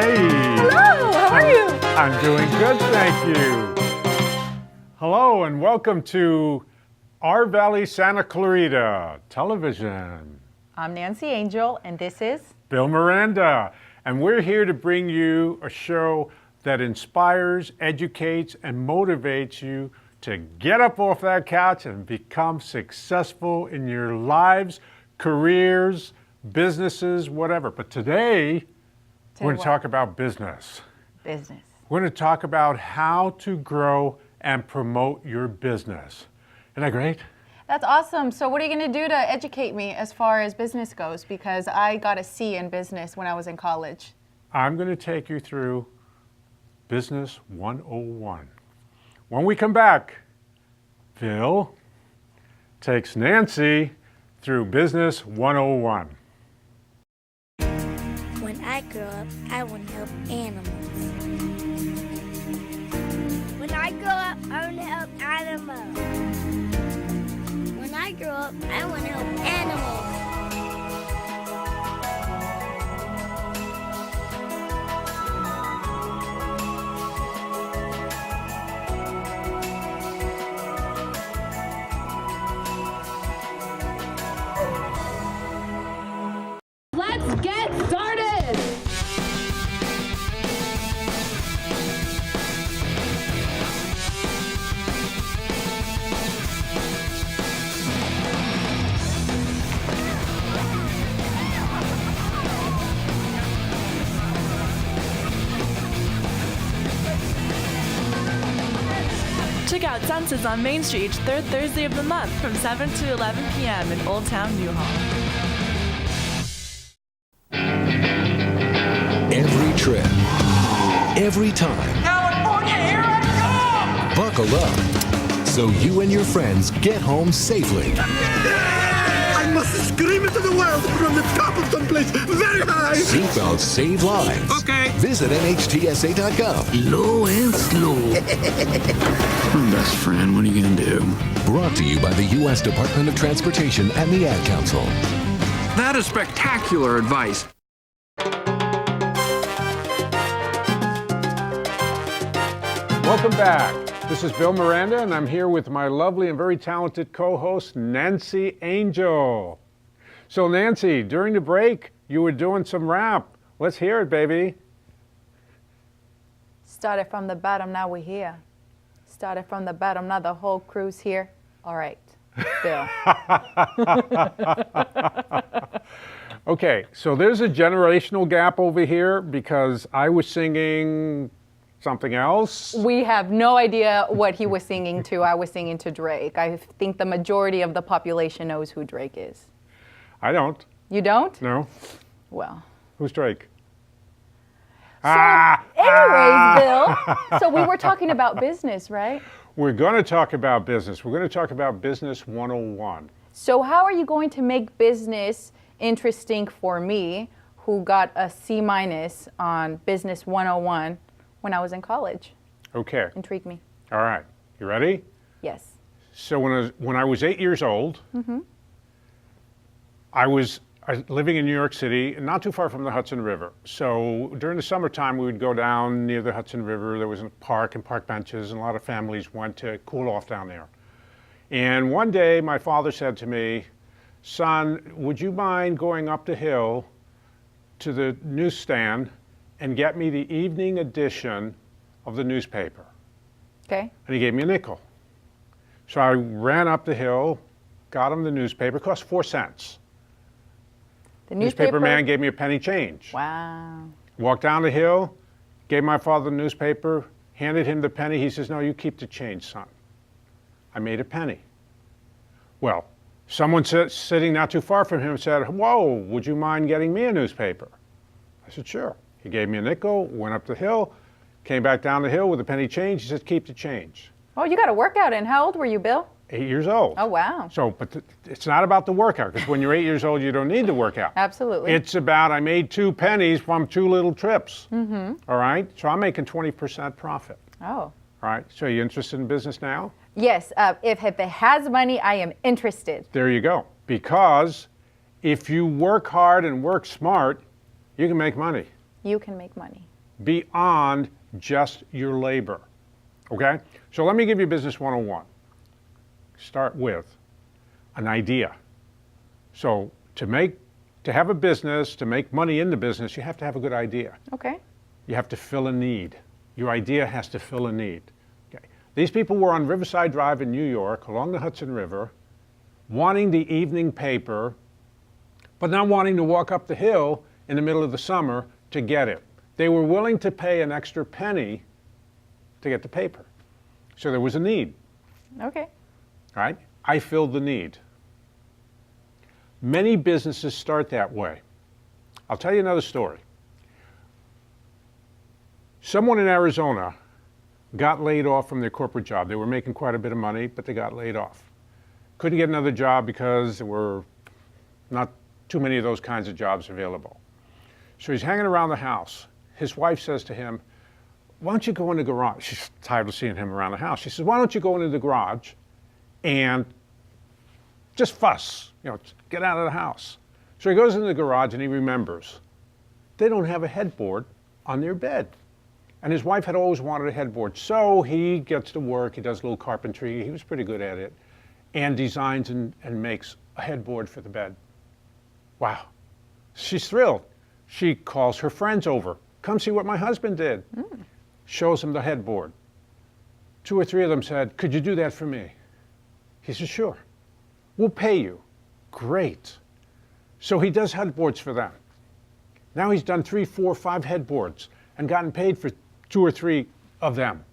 Hey! Hello, how are you? I'm doing good, thank you. Hello and welcome to Our Valley Santa Clarita Television. I'm Nancy Angel, and this is Bill Miranda, and we're here to bring you a show that inspires, educates, and motivates you to get up off that couch and become successful in your lives, careers, businesses, whatever. But today, we're going to talk about business. business. We're going to talk about how to grow and promote your business. Isn't that great? That's awesome. So what are you going to do to educate me as far as business goes? Because I got a C in business when I was in college. I'm going to take you through Business 101. When we come back, Phil takes Nancy through Business 101. When I grow up, I want to help animals. When I grow up, I want to help animals. When I grow up, I want to help animals. Let's get started! Check out Senses on Main Street each third Thursday of the month from 7 to 11 p.m. in Old Town Newhall. Every trip, every time. California, here I Buckle up so you and your friends get home safely. I must scream into the world from the top of some place very high. Seatbelts save lives. Okay. Visit nhtsa.gov. Low and slow. Best friend, what are you gonna do? Brought to you by the U.S. Department of Transportation and the Ad Council. That is spectacular advice. Welcome back. This is Bill Miranda, and I'm here with my lovely and very talented co-host, Nancy Angel. So, Nancy, during the break, you were doing some rap. Let's hear it, baby. Started from the bottom, now we're here. Started from the bottom, now the whole crew's here. All right, Bill. Okay, so there's a generational gap over here because I was singing something else. We have no idea what he was singing to. I was singing to Drake. I think the majority of the population knows who Drake is. I don't. You don't? No. Well. Who's Drake? So, anyways, Bill, so we were talking about business, right? We're going to talk about business. We're going to talk about Business 101. So how are you going to make business interesting for me, who got a C- on Business 101 when I was in college? Okay. Intrigue me. All right. You ready? Yes. So when I was 8 years old, I was living in New York City, not too far from the Hudson River. So during the summertime, we would go down near the Hudson River. There was a park and park benches, and a lot of families went to cool off down there. And one day, my father said to me, "Son, would you mind going up the hill to the newsstand and get me the evening edition of the newspaper?" Okay. And he gave me a nickel. So I ran up the hill, got him the newspaper. It cost 4 cents. The Newspaper man gave me a penny change. Wow. Walked down the hill, gave my father the newspaper, handed him the penny. He says, "No, you keep the change, son." I made a penny. Well, someone sitting not too far from him said, "Whoa, would you mind getting me a newspaper?" I said, "Sure." He gave me a nickel, went up the hill, came back down the hill with a penny change. He said, "Keep the change." Oh, you got a workout in. How old were you, Bill? 8 years old. Oh, wow. So, but it's not about the workout, because when you're 8 years old, you don't need the workout. Absolutely. It's about I made 2 pennies from 2 little trips. All right? So I'm making 20% profit. Oh. All right? So you interested in business now? Yes. If it has money, I am interested. There you go. Because if you work hard and work smart, you can make money. You can make money. beyond just your labor. Okay? So let me give you Business 101. Start with an idea. So to have a business, to make money in the business, you have to have a good idea. Okay. You have to fill a need. Your idea has to fill a need. Okay. These people were on Riverside Drive in New York, along the Hudson River, wanting the evening paper, but not wanting to walk up the hill in the middle of the summer to get it. They were willing to pay an extra penny to get the paper. So there was a need. Okay. All right? I filled the need. Many businesses start that way. I'll tell you another story. Someone in Arizona got laid off from their corporate job. They were making quite a bit of money, but they got laid off. Couldn't get another job because there were not too many of those kinds of jobs available. So he's hanging around the house. His wife says to him, why don't you go in the garage? She's tired of seeing him around the house. She says, why don't you go into the garage and just fuss, get out of the house. So he goes into the garage and he remembers they don't have a headboard on their bed. And his wife had always wanted a headboard. So he gets to work, he does a little carpentry, he was pretty good at it, and designs and makes a headboard for the bed. Wow. She's thrilled. She calls her friends over. Come see what my husband did. Shows them the headboard. 2 or 3 of them said, could you do that for me? He said, sure. We'll pay you. Great. So he does headboards for them. Now he's done 3, 4, 5 headboards and gotten paid for 2 or 3 of them.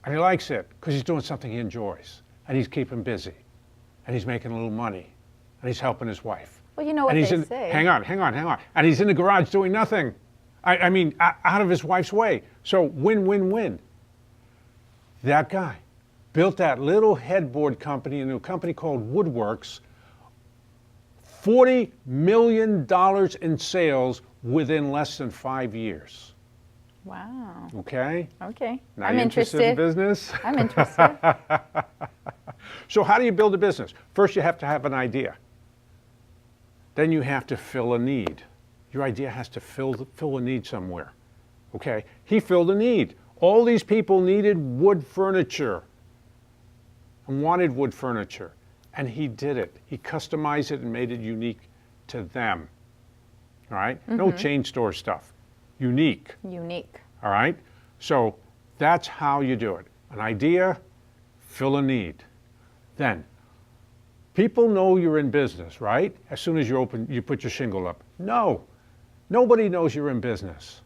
And he likes it because he's doing something he enjoys. And he's keeping busy. And he's making a little money. And he's helping his wife. Well, you know what and they he's say. Hang on. And he's in the garage doing nothing. I mean, out of his wife's way. So win, win, win. That guy built that little headboard company in a company called Woodworks, $40 million in sales within less than 5 years. Wow. Okay? Okay. Now I'm you interested. in business? I'm interested. So how do you build a business? First, you have to have an idea. Then you have to fill a need. Your idea has to fill a need somewhere. Okay? He filled a need. All these people needed wood furniture and wanted wood furniture. And he did it. He customized it and made it unique to them. All right? No chain store stuff. Unique. Unique. All right? So that's how you do it. An idea, fill a need. Then, people know you're in business, right? As soon as you put your shingle up. No. Nobody knows you're in business.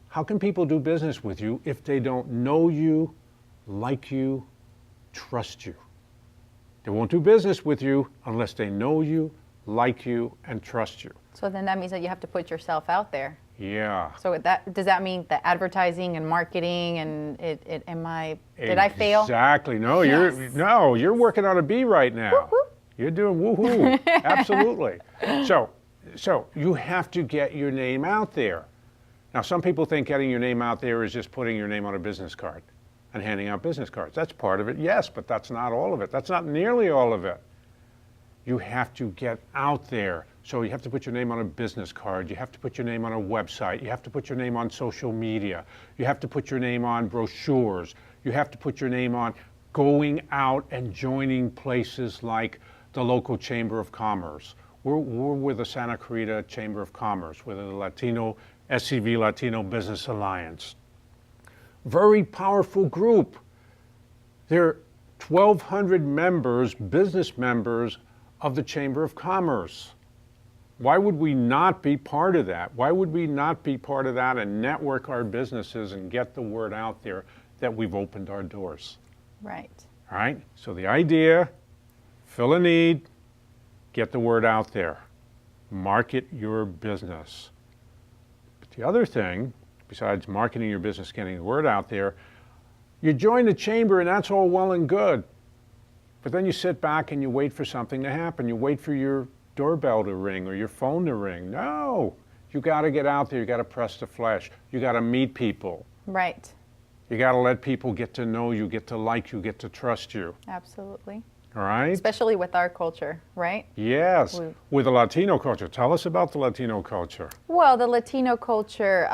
How can people do business with you if they don't know you, like you, trust you? They won't do business with you unless they know you, like you, and trust you. So then that means that you have to put yourself out there. Yeah. So does that mean the advertising and marketing and did I fail? Exactly. No, Yes. you're working on a B right now. Woo-hoo. You're doing woohoo. Absolutely. So you have to get your name out there. Now, some people think getting your name out there is just putting your name on a business card and handing out business cards. That's part of it, yes, but that's not all of it. That's not nearly all of it. You have to get out there. So you have to put your name on a business card. You have to put your name on a website. You have to put your name on social media. You have to put your name on brochures. You have to put your name on going out and joining places like the local Chamber of Commerce. We're with the Santa Clarita Chamber of Commerce, with the SCV Latino Business Alliance. Very powerful group. There are 1,200 members, business members of the Chamber of Commerce. Why would we not be part of that? Why would we not be part of that and network our businesses and get the word out there that we've opened our doors? Right. All right? So the idea, fill a need, get the word out there. Market your business. But the other thing, besides marketing your business, getting the word out there, you join the chamber and that's all well and good. But then you sit back and you wait for something to happen. You wait for your doorbell to ring or your phone to ring. No, you got to get out there. You got to press the flesh. You got to meet people. Right. You got to let people get to know you, get to like you, get to trust you. Absolutely. all right? Especially with our culture, right? Yes, with the Latino culture. Tell us about the Latino culture. Well, the Latino culture,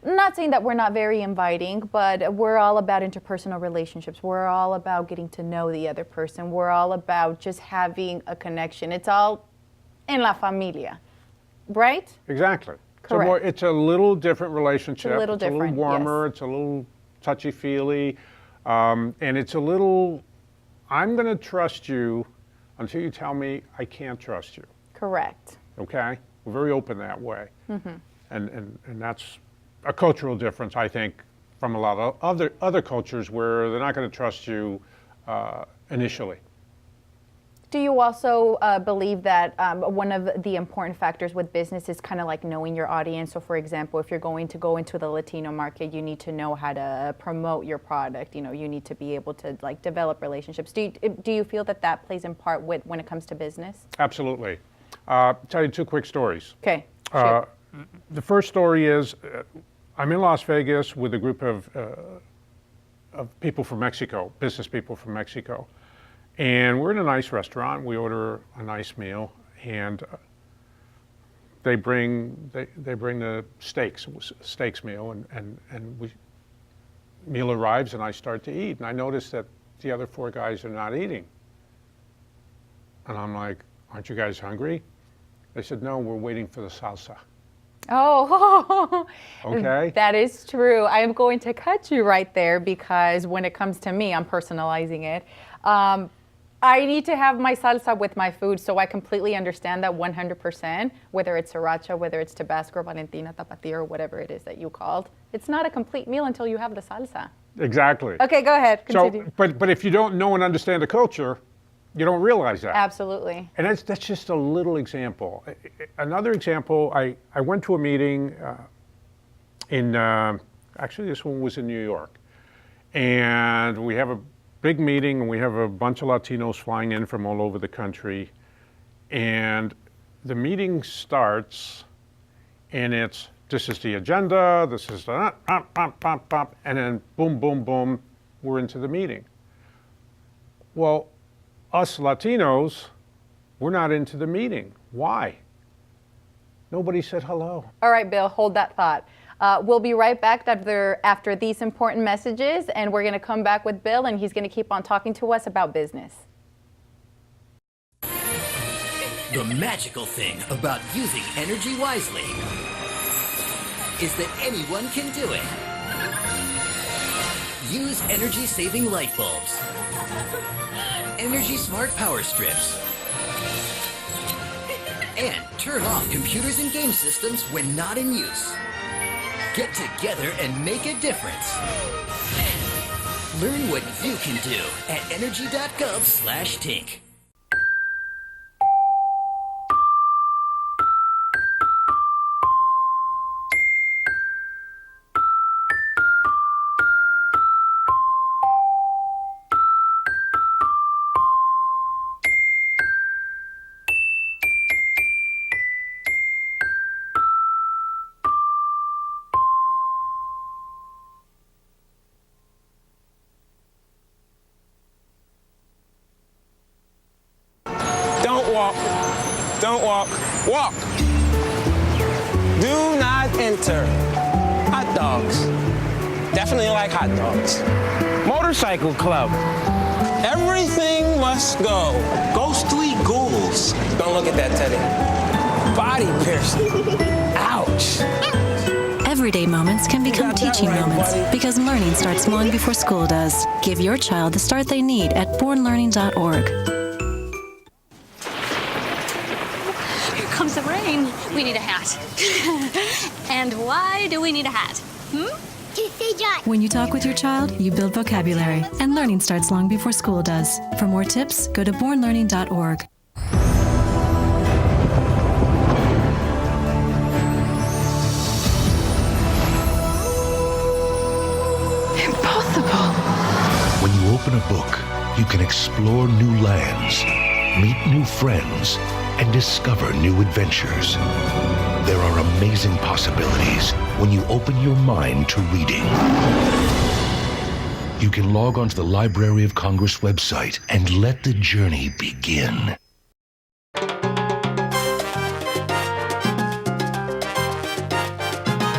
not saying that we're not very inviting, but we're all about interpersonal relationships. We're all about getting to know the other person. We're all about just having a connection. It's all en la familia, right? Exactly. Correct. So it's a little different relationship. It's a little different, warmer. yes. It's a little touchy-feely. And it's a little, I'm going to trust you until you tell me I can't trust you. Correct. Okay? We're very open that way. And that's a cultural difference, I think, from a lot of other cultures where they're not going to trust you initially. Do you also believe that one of the important factors with business is kind of like knowing your audience? So, for example, if you're going to go into the Latino market, you need to know how to promote your product. You know, you need to be able to like develop relationships. Do you feel that that plays in part with when it comes to business? Absolutely. Tell you two quick stories. Okay. The first story is I'm in Las Vegas with a group of people from Mexico, business people from Mexico. And we're in a nice restaurant. We order a nice meal, and they bring the steaks meal, and meal arrives, and I start to eat, and I notice that the other four guys are not eating, and I'm like, "Aren't you guys hungry?" They said, "No, we're waiting for the salsa." Oh, Okay. That is true. I am going to cut you right there because when it comes to me, I'm personalizing it. I need to have my salsa with my food, so I completely understand that 100%, whether it's sriracha, whether it's Tabasco, Valentina, Tapatio, or whatever it is that you called. It's not a complete meal until you have the salsa. Exactly. Okay, go ahead. Continue. So, but if you don't know and understand the culture, you don't realize that. Absolutely. And that's just a little example. Another example, I went to a meeting actually this one was in New York. And we have a big meeting, and we have a bunch of Latinos flying in from all over the country. And the meeting starts, and this is the agenda, this is the, and then boom, boom, boom, we're into the meeting. Well, us Latinos, we're not into the meeting. Why? Nobody said hello. All right, Bill, hold that thought. We'll be right back after these important messages, and we're going to come back with Bill, and he's going to keep on talking to us about business. The magical thing about using energy wisely is that anyone can do it. Use energy-saving light bulbs, energy-smart power strips, and turn off computers and game systems when not in use. Get together and make a difference. Learn what you can do at energy.gov/tink. Don't walk. Walk. Do not enter. Hot dogs. Definitely like hot dogs. Motorcycle club. Everything must go. Ghostly ghouls. Don't look at that, Teddy. Body piercing. Ouch. Everyday moments can become teaching moments because learning starts long before school does. Give your child the start they need at bornlearning.org. Comes the rain. We need a hat. And why do we need a hat? To say John. When you talk with your child, you build vocabulary, and learning starts long before school does. For more tips, go to bornlearning.org. Impossible. When you open a book, you can explore new lands, meet new friends, and discover new adventures. There are amazing possibilities when you open your mind to reading. you can log onto the Library of Congress website and let the journey begin.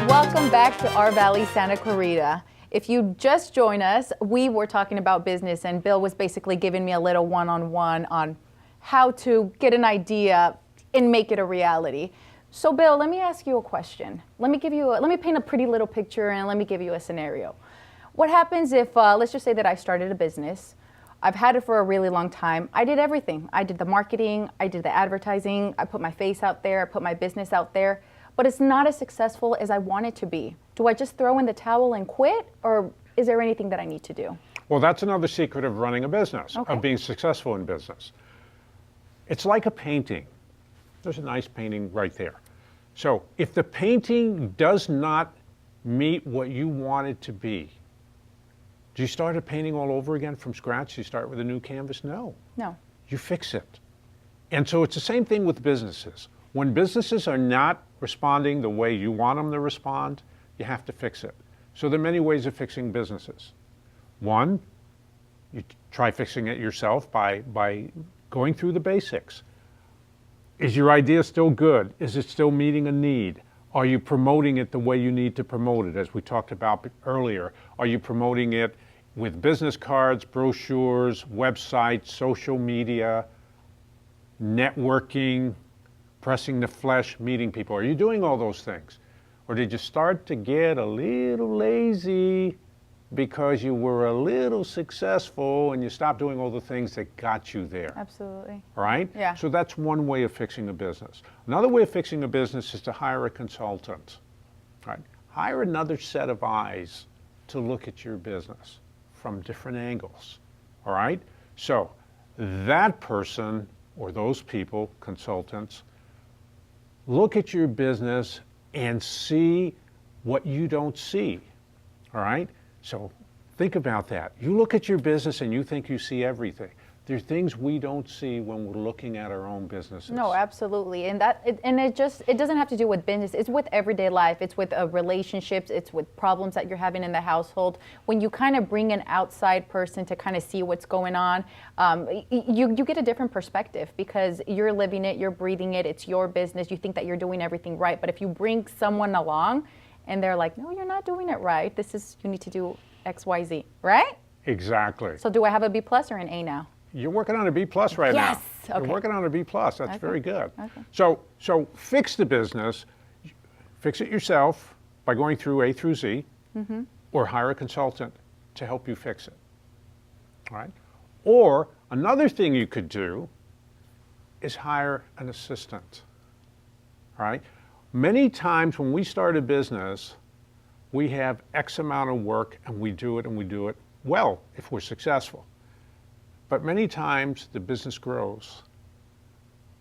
Welcome back to Our Valley, Santa Clarita. If you just joined us, we were talking about business, and Bill was basically giving me a little one-on-one on how to get an idea and make it a reality. So Bill, let me ask you a question. Let me paint a pretty little picture, and let me give you a scenario. What happens if, let's just say that I started a business. I've had it for a really long time. I did everything. I did the marketing, I did the advertising, I put my face out there, I put my business out there, but it's not as successful as I want it to be. Do I just throw in the towel and quit, or is there anything that I need to do? Well, that's another secret of running a business, Okay. of being successful in business. It's like a painting. There's a nice painting right there. So if the painting does not meet what you want it to be, do you start a painting all over again from scratch? Do you start with a new canvas? No. No. You fix it. And so it's the same thing with businesses. When businesses are not responding the way you want them to respond, you have to fix it. So there are many ways of fixing businesses. One, you try fixing it yourself by going through the basics. Is your idea still good? Is it still meeting a need? Are you promoting it the way you need to promote it, as we talked about earlier? Are you promoting it with business cards, brochures, websites, social media, networking, pressing the flesh, meeting people? Are you doing all those things? Or did you start to get a little lazy because you were a little successful and you stopped doing all the things that got you there? Absolutely. All right? Yeah. So that's one way of fixing a business. Another way of fixing a business is to hire a consultant. Right? Hire another set of eyes to look at your business from different angles. All right? So that person or those people, consultants, look at your business and see what you don't see. All right? So think about that. You look at your business and you think you see everything. There are things we don't see when we're looking at our own businesses. No, absolutely. And it doesn't have to do with business. It's with everyday life. It's with relationships. It's with problems that you're having in the household. When you kind of bring an outside person to kind of see what's going on, you get a different perspective because you're living it, you're breathing it, it's your business. You think that you're doing everything right. But if you bring someone along and they're like, no, you're not doing it right. You need to do X, Y, Z, right? Exactly. So do I have a B plus or an A now? You're working on a B plus right now. Yes. Okay. You're working on a B plus. That's Okay. very good. Okay. So fix the business. Fix it yourself by going through A through Z, or hire a consultant to help you fix it. All right. Or another thing you could do is hire an assistant. All right. Many times when we start a business, we have X amount of work and we do it well if we're successful. But many times the business grows,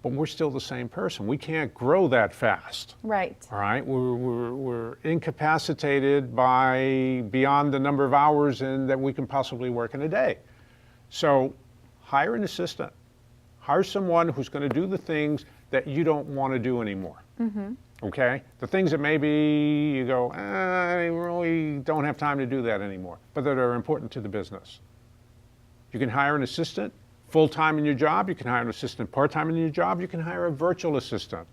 but we're still the same person. We can't grow that fast. Right. All right, we're incapacitated by beyond the number of hours that we can possibly work in a day. So hire an assistant. Hire someone who's going to do the things that you don't want to do anymore. Okay? The things that maybe you go, I really don't have time to do that anymore, but that are important to the business. You can hire an assistant full-time in your job. You can hire an assistant part-time in your job. You can hire a virtual assistant.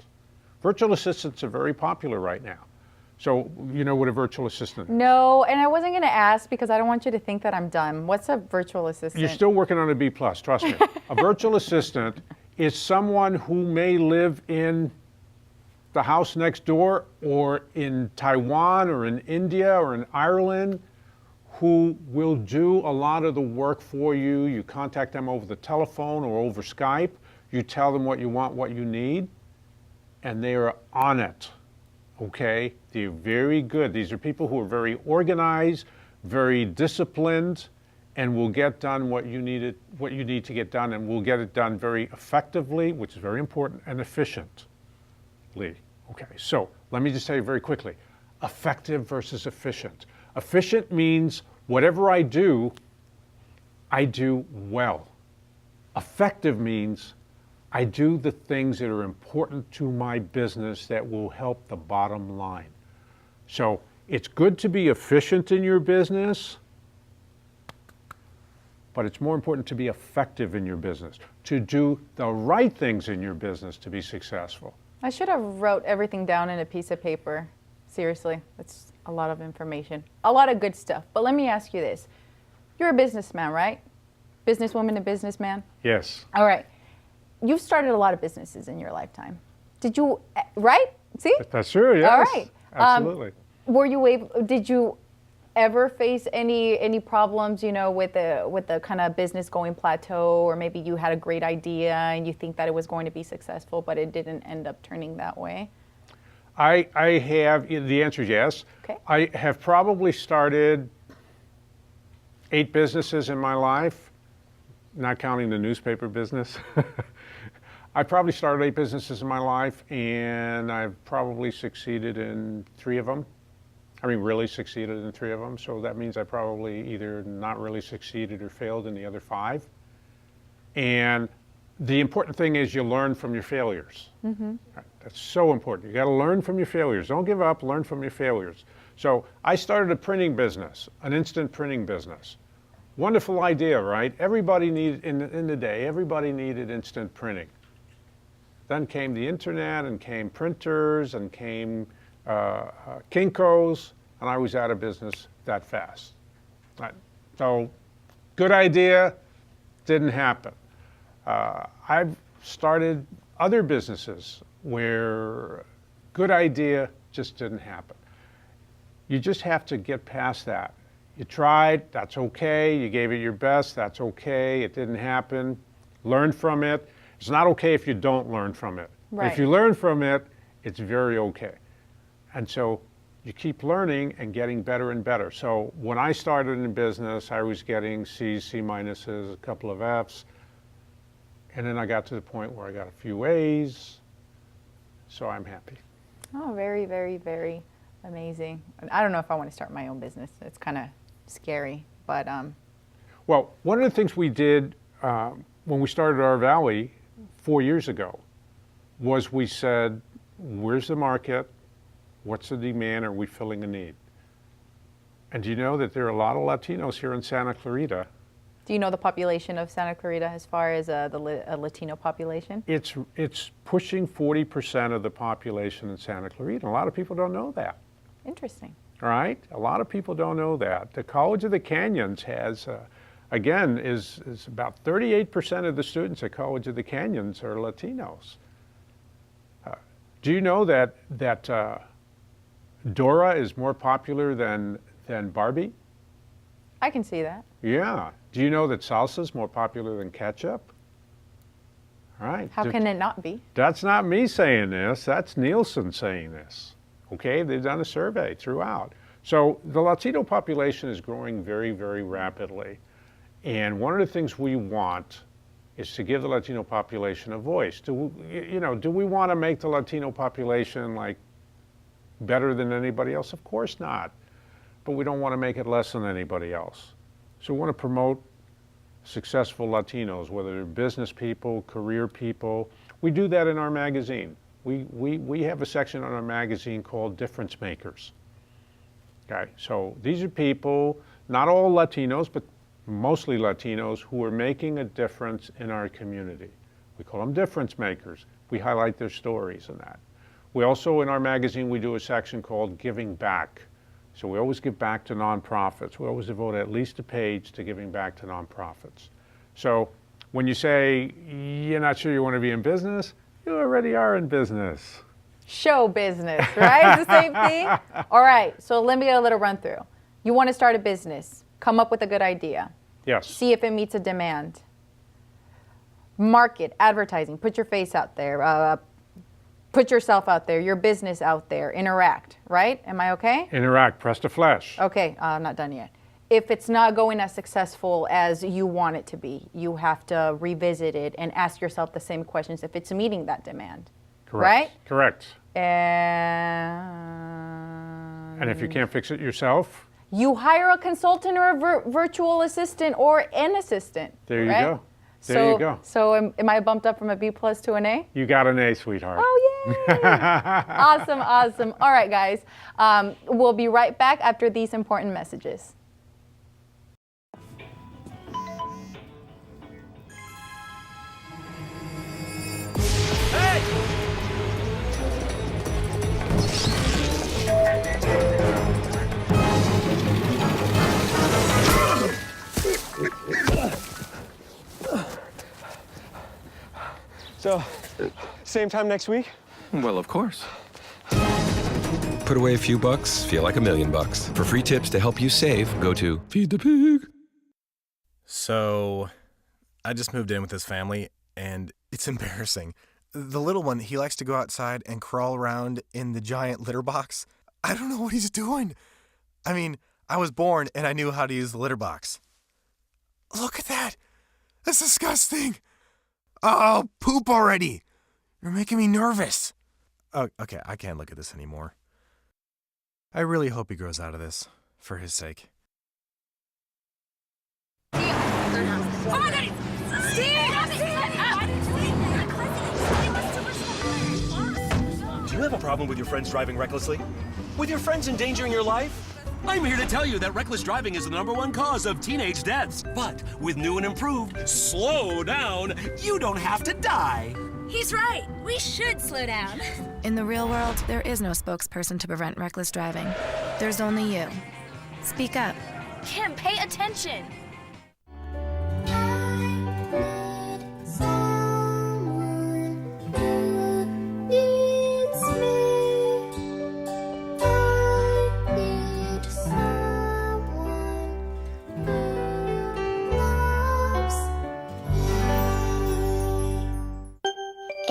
Virtual assistants are very popular right now. So you know what a virtual assistant is? No, and I wasn't going to ask because I don't want you to think that I'm done. What's a virtual assistant? You're still working on a B plus, trust me. A virtual assistant is someone who may live in the house next door or in Taiwan or in India or in Ireland, who will do a lot of the work for you. You contact them over the telephone or over Skype. You tell them what you want, what you need, and they are on it, okay? They're very good. These are people who are very organized, very disciplined, and will get done what you need to get done, and will get it done very effectively, which is very important, and efficiently. Okay, so let me just tell you very quickly, effective versus efficient. Efficient means whatever I do well. Effective means I do the things that are important to my business that will help the bottom line. So it's good to be efficient in your business, but it's more important to be effective in your business, to do the right things in your business to be successful. I should have wrote everything down in a piece of paper. Seriously, that's a lot of information. A lot of good stuff. But let me ask you this. You're a businessman, right? Businesswoman and businessman? Yes. All right. You've started a lot of businesses in your lifetime. Did you, right? See? That's true, yes. All right. Absolutely. Were you able, did you ever face any problems, you know, with the kind of business going plateau, or maybe you had a great idea and you think that it was going to be successful, but it didn't end up turning that way? I have, the answer is yes. Okay. I have probably started 8 businesses in my life, not counting the newspaper business. I probably started 8 businesses in my life, and I've probably succeeded in 3 of them. I mean, really succeeded in 3 of them. So that means I probably either not really succeeded or failed in the other 5. And the important thing is you learn from your failures. Mm-hmm. That's so important. You got to learn from your failures. Don't give up, learn from your failures. So I started a printing business, an instant printing business. Wonderful idea, right? Everybody needed, in the day, everybody needed instant printing. Then came the internet, and came printers, and came Kinko's, and I was out of business that fast. Right. So, good idea, didn't happen. I've started other businesses where good idea just didn't happen. You just have to get past that. You tried, that's okay. You gave it your best, that's okay. It didn't happen. Learn from it. It's not okay if you don't learn from it. Right. If you learn from it, it's very okay. And so you keep learning and getting better and better. So when I started in business, I was getting C's, C minuses, a couple of F's. And then I got to the point where I got a few A's. So I'm happy. Oh, very, very, very amazing. I don't know if I want to start my own business. It's kind of scary, but. Well, one of the things we did when we started our Valley 4 years ago was we said, where's the market? What's the demand? Are we filling a need? And do you know that there are a lot of Latinos here in Santa Clarita? Do you know the population of Santa Clarita as far as the Latino population? It's pushing 40% of the population in Santa Clarita. A lot of people don't know that. Interesting. All right? A lot of people don't know that. The College of the Canyons has, again, is about 38% of the students at College of the Canyons are Latinos. Do you know that Dora is more popular than Barbie? I can see that. Yeah. Do you know that salsa is more popular than ketchup? All right. How can it not be? That's not me saying this. That's Nielsen saying this. Okay? They've done a survey throughout. So the Latino population is growing very, very rapidly. And one of the things we want is to give the Latino population a voice. Do we want to make the Latino population like better than anybody else? Of course not. But we don't want to make it less than anybody else. So we want to promote successful Latinos, whether they're business people, career people. We do that in our magazine. We have a section on our magazine called Difference Makers. Okay, so these are people, not all Latinos, but mostly Latinos, who are making a difference in our community. We call them difference makers. We highlight their stories and that. We also, in our magazine, we do a section called Giving Back. So we always give back to nonprofits. We always devote at least a page to giving back to nonprofits. So when you say you're not sure you want to be in business, you already are in business. Show business, right? It's the same thing? All right, so let me get a little run through. You want to start a business. Come up with a good idea. Yes. See if it meets a demand. Market, advertising, put your face out there. Put yourself out there, your business out there. Interact, right? Am I okay? Interact, press the flesh. Okay, I'm not done yet. If it's not going as successful as you want it to be, you have to revisit it and ask yourself the same questions if it's meeting that demand. Correct. Right? Correct. And if you can't fix it yourself? You hire a consultant or a virtual assistant or an assistant. There you right? go. There you go. So am I bumped up from a B+ to an A? You got an A, sweetheart. Oh, yay! Awesome, awesome. All right, guys. We'll be right back after these important messages. So, same time next week? Well, of course. Put away a few bucks, feel like $1 million. For free tips to help you save, go to Feed the Pig. So, I just moved in with this family, and it's embarrassing. The little one, he likes to go outside and crawl around in the giant litter box. I don't know what he's doing. I mean, I was born and I knew how to use the litter box. Look at that. That's disgusting. Oh, poop already. You're making me nervous. Oh, okay, I can't look at this anymore. I really hope he grows out of this, for his sake. Oh my God! Do you have a problem with your friends driving recklessly? With your friends endangering your life? I'm here to tell you that reckless driving is the #1 cause of teenage deaths. But with new and improved Slow Down, you don't have to die. He's right. We should slow down. In the real world, there is no spokesperson to prevent reckless driving. There's only you. Speak up. Kim, pay attention.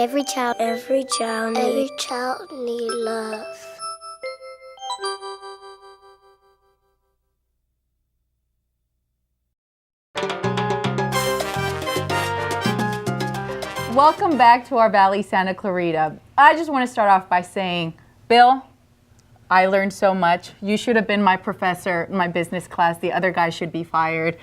Every child need love. Welcome back to our Valley Santa Clarita. I just want to start off by saying, Bill, I learned so much. You should have been my professor in my business class. The other guy should be fired.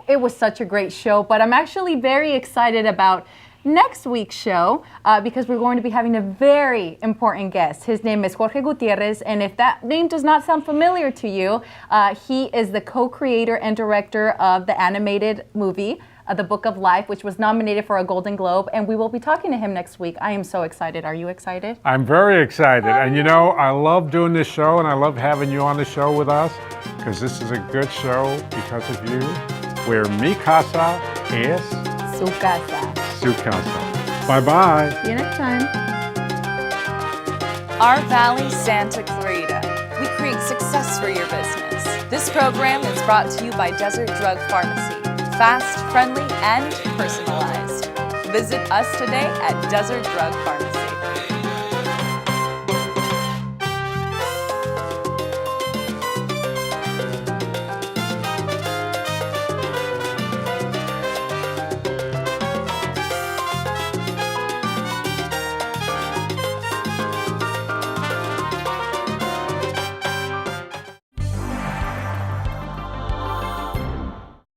It was such a great show, but I'm actually very excited about next week's show because we're going to be having a very important guest. His name is Jorge Gutierrez, and if that name does not sound familiar to you, he is the co-creator and director of the animated movie, The Book of Life, which was nominated for a Golden Globe, and we will be talking to him next week. I am so excited. Are you excited? I'm very excited. And you know, I love doing this show, and I love having you on the show with us, because this is a good show because of you, where mi casa es su casa. Su casa. Bye-bye. See you next time. Our Valley Santa Clarita. We create success for your business. This program is brought to you by Desert Drug Pharmacy. Fast, friendly, and personalized. Visit us today at Desert Drug Pharmacy.